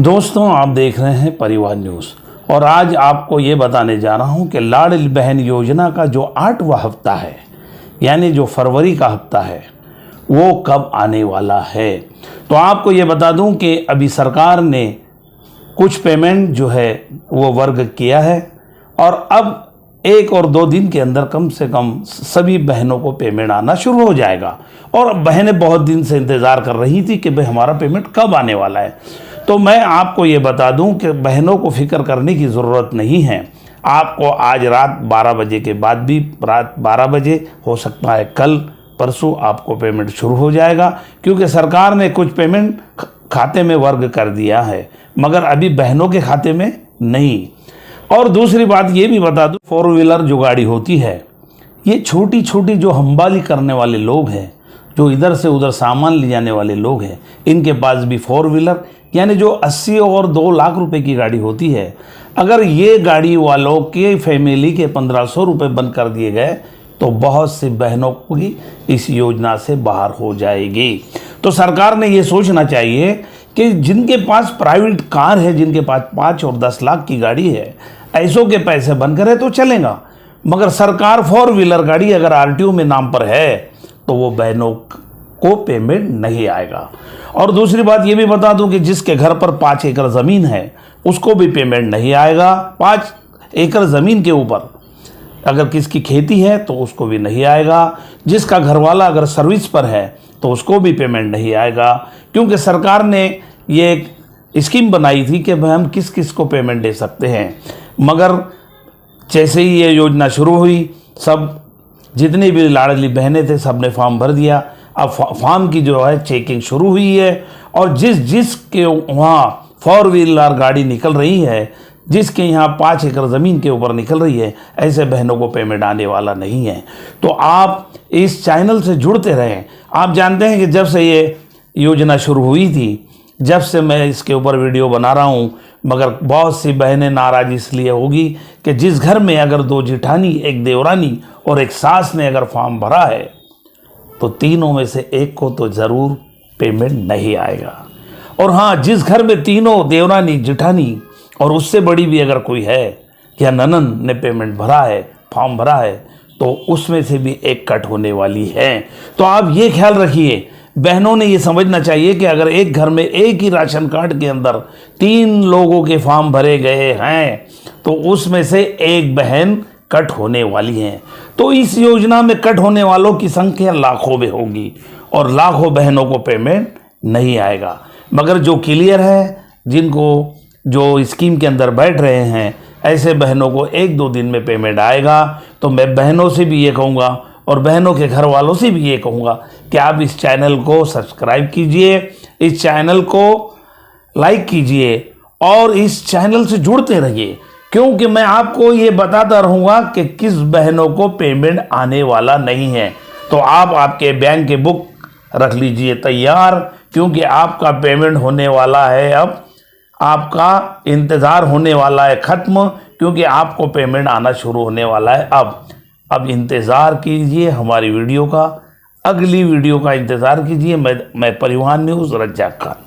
दोस्तों, आप देख रहे हैं परिवार न्यूज़ और आज आपको ये बताने जा रहा हूँ कि लाडली बहन योजना का जो 8वां हफ्ता है, यानी जो फरवरी का हफ्ता है, वो कब आने वाला है। तो आपको ये बता दूं कि अभी सरकार ने कुछ पेमेंट जो है वो वर्ग किया है और अब 1 और 2 दिन के अंदर कम से कम सभी बहनों को पेमेंट आना शुरू हो जाएगा। और बहनें बहुत दिन से इंतज़ार कर रही थी कि भाई हमारा पेमेंट कब आने वाला है। तो मैं आपको ये बता दूं कि बहनों को फिक्र करने की ज़रूरत नहीं है। आपको आज रात 12 बजे के बाद भी, रात 12 बजे हो सकता है कल परसों आपको पेमेंट शुरू हो जाएगा, क्योंकि सरकार ने कुछ पेमेंट खाते में वर्ग कर दिया है, मगर अभी बहनों के खाते में नहीं। और दूसरी बात ये भी बता दूं, 4 व्हीलर जो गाड़ी होती है, ये छोटी छोटी जो हम्बाली करने वाले लोग हैं, जो इधर से उधर सामान ले जाने वाले लोग हैं, इनके पास भी 4 व्हीलर यानी जो 80 और 2 लाख रुपए की गाड़ी होती है, अगर ये गाड़ी वालों के फैमिली के 1500 रुपये बंद कर दिए गए तो बहुत सी बहनों की इस योजना से बाहर हो जाएगी। तो सरकार ने ये सोचना चाहिए कि जिनके पास प्राइवेट कार है, जिनके पास 5 और 10 लाख की गाड़ी है, ऐसों के पैसे बंद करे तो चलेगा, मगर सरकार 4 व्हीलर गाड़ी अगर आरटीओ में नाम पर है तो वो बहनों को पेमेंट नहीं आएगा। और दूसरी बात ये भी बता दूं कि जिसके घर पर 5 एकड़ ज़मीन है उसको भी पेमेंट नहीं आएगा। 5 एकड़ ज़मीन के ऊपर अगर किसकी खेती है तो उसको भी नहीं आएगा। जिसका घरवाला अगर सर्विस पर है तो उसको भी पेमेंट नहीं आएगा, क्योंकि सरकार ने ये एक स्कीम बनाई थी कि भाई हम किस किस को पेमेंट दे सकते हैं। मगर जैसे ही ये योजना शुरू हुई, सब जितनी भी लाडली बहनें थे सब ने फॉर्म भर दिया। अब फॉर्म की जो है चेकिंग शुरू हुई है और जिस के वहाँ 4 व्हीलर गाड़ी निकल रही है, जिसके यहाँ 5 एकड़ ज़मीन के ऊपर निकल रही है, ऐसे बहनों को पेमेंट आने वाला नहीं है। तो आप इस चैनल से जुड़ते रहें। आप जानते हैं कि जब से ये योजना शुरू हुई थी, जब से मैं इसके ऊपर वीडियो बना रहा हूँ, मगर बहुत सी बहनें नाराज़ इसलिए होगी कि जिस घर में अगर 2 जेठानी, 1 देवरानी और 1 सास ने अगर फॉर्म भरा है तो तीनों में से एक को तो ज़रूर पेमेंट नहीं आएगा। और हाँ, जिस घर में तीनों देवरानी, जेठानी और उससे बड़ी भी अगर कोई है या ननंद ने पेमेंट भरा है, फॉर्म भरा है, तो उसमें से भी एक कट होने वाली है। तो आप ये ख्याल रखिए, बहनों ने ये समझना चाहिए कि अगर एक घर में एक ही राशन कार्ड के अंदर 3 लोगों के फॉर्म भरे गए हैं तो उसमें से एक बहन कट होने वाली हैं। तो इस योजना में कट होने वालों की संख्या लाखों में होगी और लाखों बहनों को पेमेंट नहीं आएगा। मगर जो क्लियर है, जिनको जो स्कीम के अंदर बैठ रहे हैं, ऐसे बहनों को 1-2 दिन में पेमेंट आएगा। तो मैं बहनों से भी ये कहूँगा और बहनों के घर वालों से भी ये कहूँगा कि आप इस चैनल को सब्सक्राइब कीजिए, इस चैनल को लाइक कीजिए और इस चैनल से जुड़ते रहिए, क्योंकि मैं आपको ये बताता रहूँगा कि किस बहनों को पेमेंट आने वाला नहीं है। तो आप आपके बैंक के बुक रख लीजिए तैयार, क्योंकि आपका पेमेंट होने वाला है। अब आपका इंतज़ार होने वाला है ख़त्म, क्योंकि आपको पेमेंट आना शुरू होने वाला है। अब इंतज़ार कीजिए हमारी वीडियो का, अगली वीडियो का इंतज़ार कीजिए। मैं परिवार न्यूज़ रज्जाक खान।